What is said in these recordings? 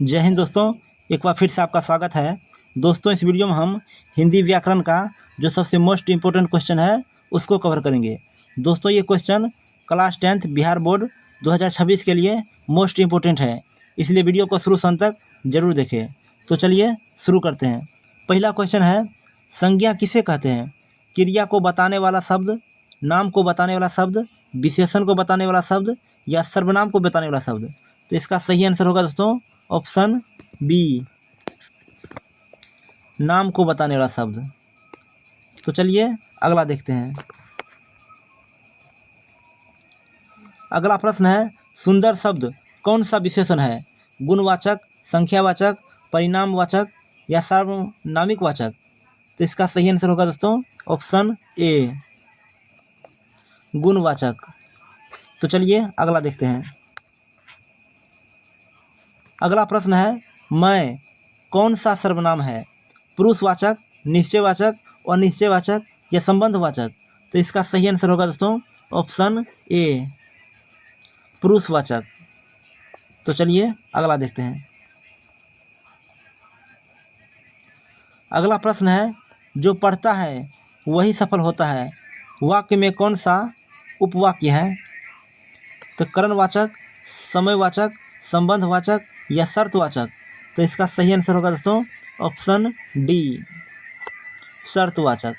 जय हिंद दोस्तों, एक बार फिर से आपका स्वागत है। दोस्तों, इस वीडियो में हम हिंदी व्याकरण का जो सबसे मोस्ट इम्पोर्टेंट क्वेश्चन है उसको कवर करेंगे। दोस्तों, ये question class 10th Bihar board 2026 के लिए मोस्ट इम्पोर्टेंट है, इसलिए वीडियो को शुरू से अंत तक जरूर देखें। तो चलिए शुरू करते हैं। पहला क्वेश्चन है, संज्ञा किसे कहते हैं? क्रिया को बताने वाला शब्द, नाम को बताने वाला शब्द, विशेषण को बताने वाला शब्द या सर्वनाम को बताने वाला शब्द। तो इसका सही आंसर होगा दोस्तों ऑप्शन बी, नाम को बताने वाला शब्द। तो चलिए अगला देखते हैं। अगला प्रश्न है, सुंदर शब्द कौन सा विशेषण है? गुणवाचक, संख्यावाचक, परिणामवाचक या सार्वनामिक वाचक। तो इसका सही आंसर होगा दोस्तों ऑप्शन ए, गुणवाचक। तो चलिए अगला देखते हैं। अगला प्रश्न है, मैं कौन सा सर्वनाम है? पुरुषवाचक, निश्चयवाचक, अनिश्चयवाचक या संबंधवाचक। तो इसका सही आंसर होगा दोस्तों ऑप्शन ए, पुरुषवाचक। तो चलिए अगला देखते हैं। अगला प्रश्न है, जो पढ़ता है वही सफल होता है, वाक्य में कौन सा उपवाक्य है? तो करणवाचक, समयवाचक, संबंधवाचक या शर्तवाचक। तो इसका सही आंसर होगा दोस्तों ऑप्शन डी, शर्तवाचक।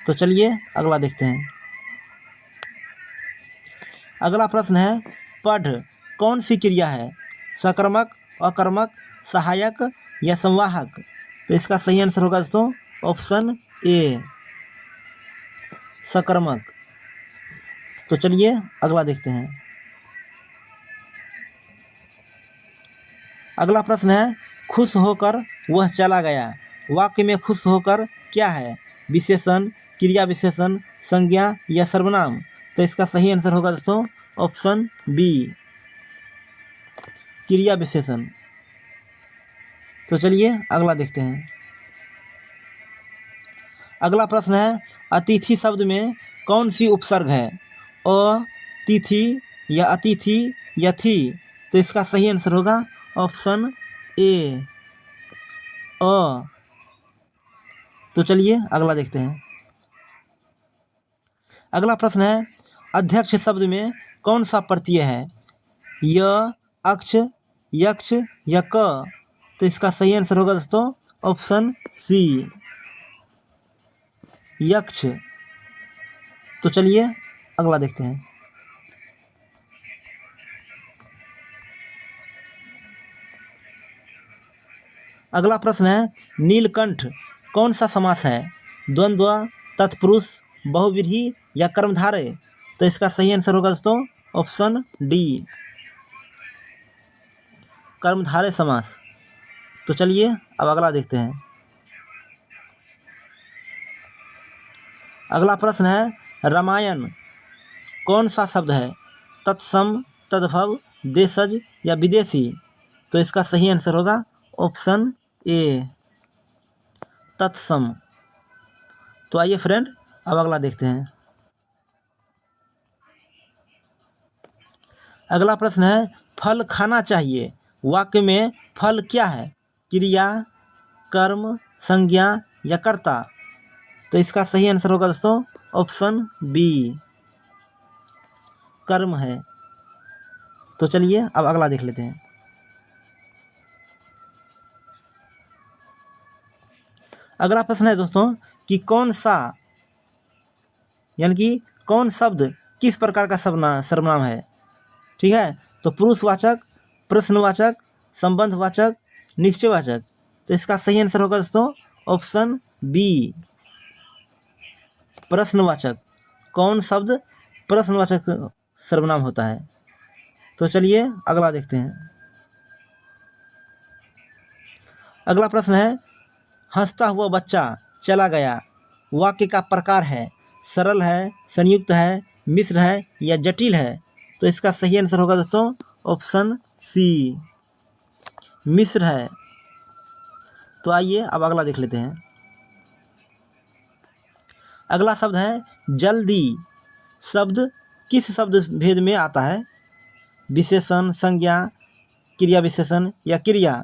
तो चलिए अगला देखते हैं। अगला प्रश्न है, पढ़ कौन सी क्रिया है? सकर्मक, अकर्मक, सहायक या संवाहक। तो इसका सही आंसर होगा दोस्तों ऑप्शन ए, सकर्मक। तो चलिए अगला देखते हैं। अगला प्रश्न है, खुश होकर वह चला गया, वाक्य में खुश होकर क्या है? विशेषण, क्रिया विशेषण, संज्ञा या सर्वनाम। तो इसका सही आंसर होगा दोस्तों ऑप्शन बी, क्रिया विशेषण। तो चलिए अगला देखते हैं। अगला प्रश्न है, अतिथि शब्द में कौन सी उपसर्ग है? अ, तिथि या अतिथि या थी। तो इसका सही आंसर होगा ऑप्शन ए, अ। तो चलिए अगला देखते हैं। अगला प्रश्न है, अध्यक्ष शब्द में कौन सा प्रत्यय है? य, अक्ष, यक्ष या क। तो इसका सही आंसर होगा दोस्तों ऑप्शन सी, यक्ष। तो चलिए अगला देखते हैं। अगला प्रश्न है, नीलकंठ कौन सा समास है? द्वंद्व, तत्पुरुष, बहुव्रीहि या कर्मधारय। तो इसका सही आंसर होगा दोस्तों ऑप्शन डी, कर्मधारय समास। तो चलिए अब अगला देखते हैं। अगला प्रश्न है, रामायण कौन सा शब्द है? तत्सम, तद्भव, देशज या विदेशी। तो इसका सही आंसर होगा ऑप्शन ए, तत्सम। तो आइए फ्रेंड अब अगला देखते हैं। अगला प्रश्न है, फल खाना चाहिए, वाक्य में फल क्या है? क्रिया, कर्म, संज्ञा या कर्ता। तो इसका सही आंसर होगा दोस्तों ऑप्शन बी, कर्म है। तो चलिए अब अगला देख लेते हैं। अगला प्रश्न है दोस्तों कि कौन सा यानी कि कौन शब्द किस प्रकार का सर्वनाम है? ठीक है, तो पुरुषवाचक, प्रश्नवाचक, संबंधवाचक, निश्चयवाचक। तो इसका सही आंसर होगा दोस्तों ऑप्शन बी, प्रश्नवाचक। कौन शब्द प्रश्नवाचक सर्वनाम होता है? तो चलिए अगला देखते हैं। अगला प्रश्न है, हंसता हुआ बच्चा चला गया, वाक्य का प्रकार है? सरल है, संयुक्त है, मिश्र है या जटिल है। तो इसका सही आंसर होगा दोस्तों ऑप्शन सी, मिश्र है। तो आइए अब अगला देख लेते हैं। अगला शब्द है, जल्दी शब्द किस शब्द भेद में आता है? विशेषण, संज्ञा, क्रिया विशेषण या क्रिया?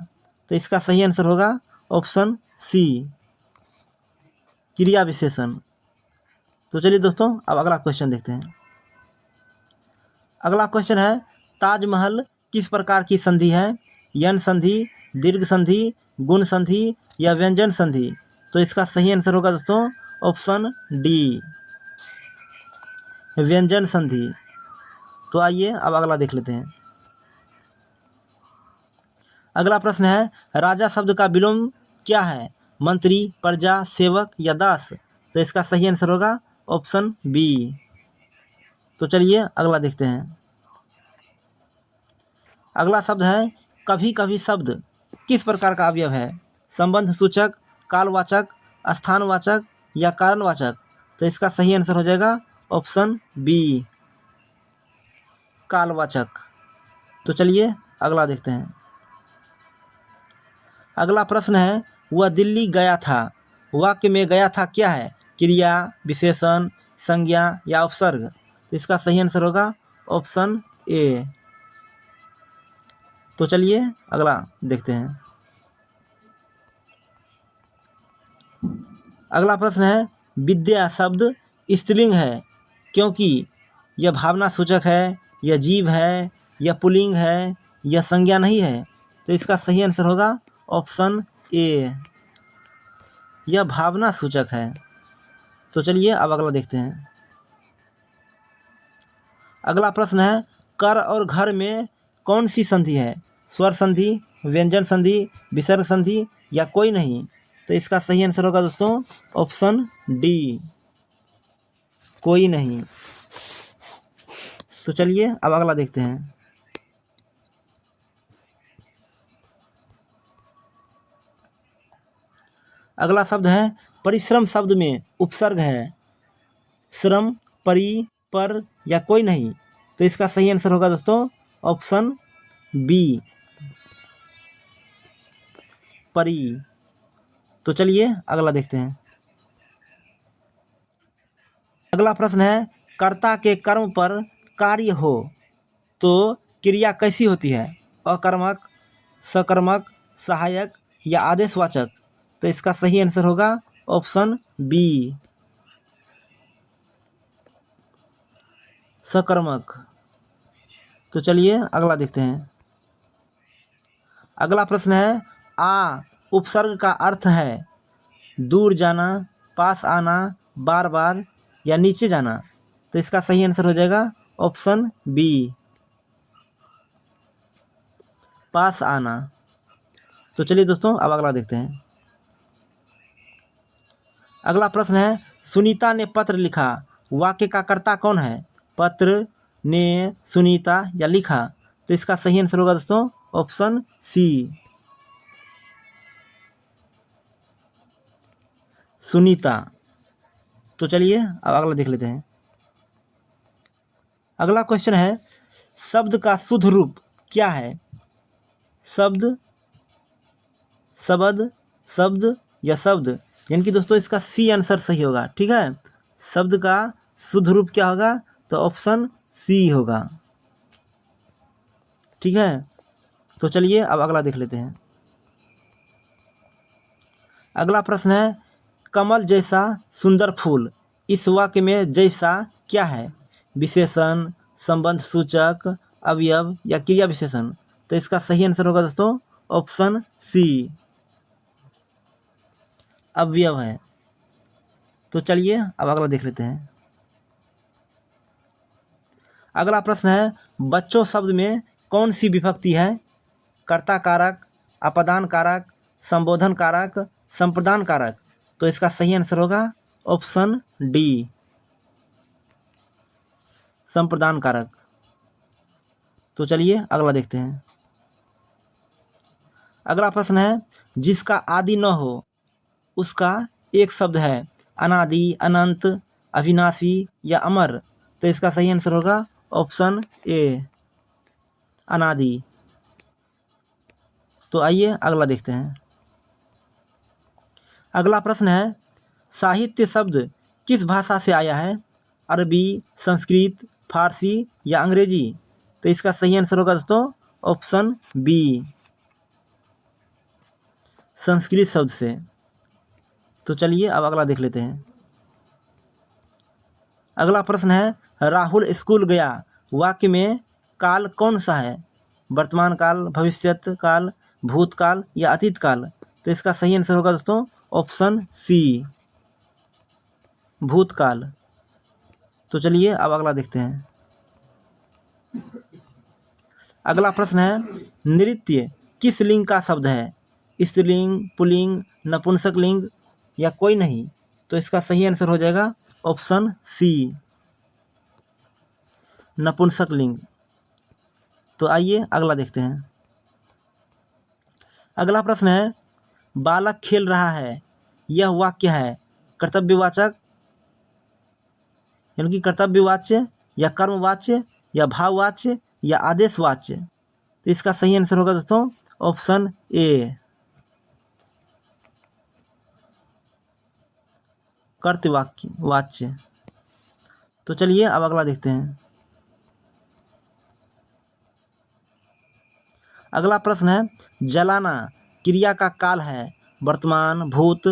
तो इसका सही आंसर होगा ऑप्शन सी, क्रिया विशेषण। तो चलिए दोस्तों, अब अगला क्वेश्चन देखते हैं। अगला क्वेश्चन है, ताजमहल किस प्रकार की संधि है? यन संधि, दीर्घ संधि, गुण संधि या व्यंजन संधि? तो इसका सही आंसर होगा दोस्तों ऑप्शन डी, व्यंजन संधि। तो आइए अब अगला देख लेते हैं। अगला प्रश्न है, राजा शब्द का विलोम क्या है? मंत्री, प्रजा, सेवक या दास? तो इसका सही आंसर होगा ऑप्शन बी। तो चलिए अगला देखते हैं। अगला शब्द है, कभी कभी शब्द किस प्रकार का अवयव है? संबंध सूचक, कालवाचक, स्थानवाचक या कारणवाचक? तो इसका सही आंसर हो जाएगा ऑप्शन बी, कालवाचक। तो चलिए अगला देखते हैं। अगला प्रश्न है, वह दिल्ली गया था, वाक्य में गया था क्या है? क्रिया, विशेषण, संज्ञा या उपसर्ग? तो इसका सही आंसर होगा ऑप्शन ए। तो चलिए अगला देखते हैं। अगला प्रश्न है, विद्या शब्द स्त्रीलिंग है क्योंकि यह भावना सूचक है, यह जीव है, यह पुल्लिंग है, यह संज्ञा नहीं है? तो इसका सही आंसर होगा ऑप्शन ए, यह भावना सूचक है। तो चलिए अब अगला देखते हैं। अगला प्रश्न है, कर और घर में कौन सी संधि है? स्वर संधि, व्यंजन संधि, विसर्ग संधि या कोई नहीं? तो इसका सही आंसर होगा दोस्तों ऑप्शन डी, कोई नहीं। तो चलिए अब अगला देखते हैं। अगला शब्द है, परिश्रम शब्द में उपसर्ग है श्रम, परि, पर या कोई नहीं? तो इसका सही आंसर होगा दोस्तों ऑप्शन बी, परि। तो चलिए अगला देखते हैं। अगला प्रश्न है, कर्ता के कर्म पर कार्य हो तो क्रिया कैसी होती है? अकर्मक, सकर्मक, सहायक या आदेशवाचक? तो इसका सही आंसर होगा ऑप्शन बी, सकर्मक। तो चलिए अगला देखते हैं। अगला प्रश्न है, आ उपसर्ग का अर्थ है दूर जाना, पास आना, बार बार या नीचे जाना? तो इसका सही आंसर हो जाएगा ऑप्शन बी, पास आना। तो चलिए दोस्तों अब अगला देखते हैं। अगला प्रश्न है, सुनीता ने पत्र लिखा, वाक्य का कर्ता कौन है? पत्र, ने, सुनीता या लिखा? तो इसका सही आंसर होगा दोस्तों ऑप्शन सी, सुनीता। तो चलिए अब अगला देख लेते हैं। अगला क्वेश्चन है, शब्द का शुद्ध रूप क्या है? शब्द, शब्द, शब्द या शब्द? यानी कि दोस्तों इसका सी आंसर सही होगा। ठीक है, शब्द का शुद्ध रूप क्या होगा? तो ऑप्शन सी होगा। ठीक है, तो चलिए अब अगला देख लेते हैं। अगला प्रश्न है, कमल जैसा सुंदर फूल, इस वाक्य में जैसा क्या है? विशेषण, संबंध सूचक, अवयव या क्रिया विशेषण? तो इसका सही आंसर होगा दोस्तों ऑप्शन सी, अवयव है। तो चलिए अब अगला देख लेते हैं। अगला प्रश्न है, बच्चों शब्द में कौन सी विभक्ति है? कर्ता कारक, अपदान कारक, संबोधन कारक, संप्रदान कारक? तो इसका सही आंसर होगा ऑप्शन डी, संप्रदान कारक। तो चलिए अगला देखते हैं। अगला प्रश्न है, जिसका आदि न हो उसका एक शब्द है अनादि, अनंत, अविनाशी या अमर? तो इसका सही आंसर होगा ऑप्शन ए, अनादि। तो आइए अगला देखते हैं। अगला प्रश्न है, साहित्य शब्द किस भाषा से आया है? अरबी, संस्कृत, फारसी या अंग्रेजी? तो इसका सही आंसर होगा दोस्तों ऑप्शन बी संस्कृत शब्द से। तो चलिए अब अगला देख लेते हैं। अगला प्रश्न है राहुल स्कूल गया वाक्य में काल कौन सा है? वर्तमान काल, भविष्यत काल, भूतकाल या अतीत काल? तो इसका सही आंसर होगा दोस्तों ऑप्शन सी भूतकाल। तो चलिए अब अगला देखते हैं। अगला प्रश्न है नृत्य किस लिंग का शब्द है? स्त्रीलिंग, पुल्लिंग, नपुंसक लिंग या कोई नहीं? तो इसका सही आंसर हो जाएगा ऑप्शन सी नपुंसक लिंग। तो आइए अगला देखते हैं। अगला प्रश्न है बालक खेल रहा है यह वाक्य है कर्तव्यवाचक यानी कि कर्तव्यवाच्य या कर्मवाच्य या भाववाच्य या आदेशवाच्य? तो इसका सही आंसर होगा दोस्तों ऑप्शन ए कर्तव्यवाच्य। तो चलिए अब अगला देखते हैं। अगला प्रश्न है जलाना क्रिया का काल है वर्तमान, भूत,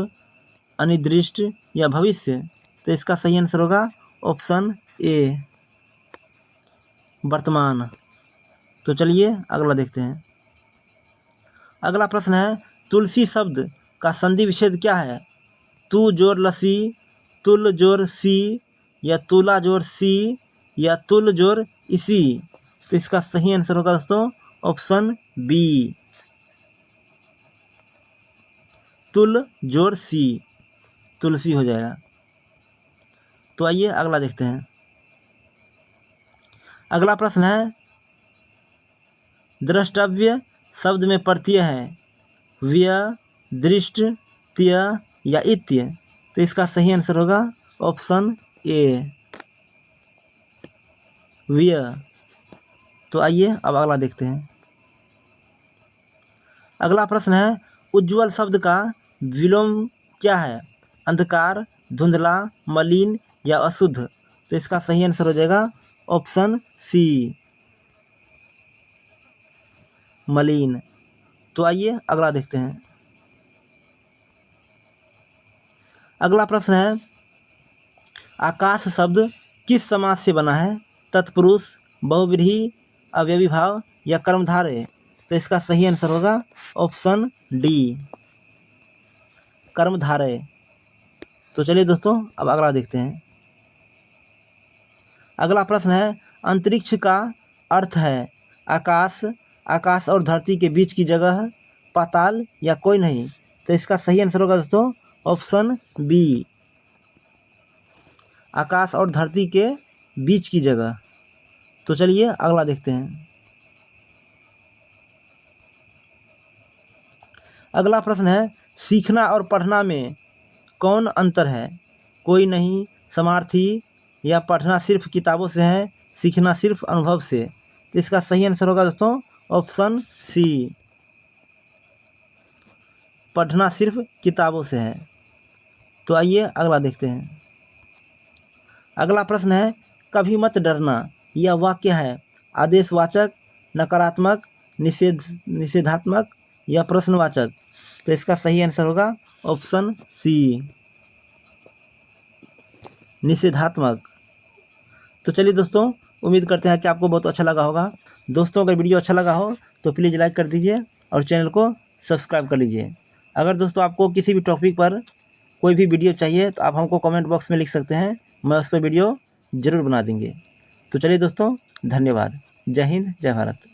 अनिर्दिष्ट या भविष्य? तो इसका सही आंसर होगा ऑप्शन ए वर्तमान। तो चलिए अगला देखते हैं। अगला प्रश्न है तुलसी शब्द का संधि विच्छेद क्या है? तू जोर लसी, तुल जोर सी या तुला जोर सी या तुल जोर इसी? तो इसका सही आंसर होगा दोस्तों ऑप्शन बी तुल जोर सी, तुलसी हो जाएगा। तो आइए अगला देखते हैं। अगला प्रश्न है द्रष्टव्य शब्द में प्रत्यय है व्य, दृष्ट, त्य या इत्य? तो इसका सही आंसर होगा ऑप्शन ए व्य। तो आइए अब अगला देखते हैं। अगला प्रश्न है उज्ज्वल शब्द का विलोम क्या है? अंधकार, धुंधला, मलिन या अशुद्ध? तो इसका सही आंसर हो जाएगा ऑप्शन सी मलिन। तो आइए अगला देखते हैं। अगला प्रश्न है आकाश शब्द किस समास से बना है? तत्पुरुष, बहुव्रीहि, अवयवी भाव या कर्मधारय? तो इसका सही आंसर होगा ऑप्शन डी कर्मधारय। तो चलिए दोस्तों अब अगला देखते हैं। अगला प्रश्न है अंतरिक्ष का अर्थ है आकाश, आकाश और धरती के बीच की जगह, पाताल या कोई नहीं? तो इसका सही आंसर होगा दोस्तों ऑप्शन बी आकाश और धरती के बीच की जगह। तो चलिए अगला देखते हैं। अगला प्रश्न है सीखना और पढ़ना में कौन अंतर है? कोई नहीं, समार्थी या पढ़ना सिर्फ किताबों से है, सीखना सिर्फ अनुभव से? तो इसका सही आंसर होगा दोस्तों ऑप्शन सी पढ़ना सिर्फ किताबों से है। तो आइए अगला देखते हैं। अगला प्रश्न है कभी मत डरना यह वाक्य है आदेशवाचक, नकारात्मक, निषेधात्मक या प्रश्नवाचक? तो इसका सही आंसर होगा ऑप्शन सी निषेधात्मक। तो चलिए दोस्तों उम्मीद करते हैं कि आपको बहुत अच्छा लगा होगा। दोस्तों अगर वीडियो अच्छा लगा हो तो प्लीज़ लाइक कर दीजिए और चैनल को सब्सक्राइब कर लीजिए। अगर दोस्तों आपको किसी भी टॉपिक पर कोई भी वीडियो चाहिए तो आप हमको कमेंट बॉक्स में लिख सकते हैं, मैं उस पर वीडियो ज़रूर बना देंगे। तो चलिए दोस्तों धन्यवाद। जय हिंद, जय भारत।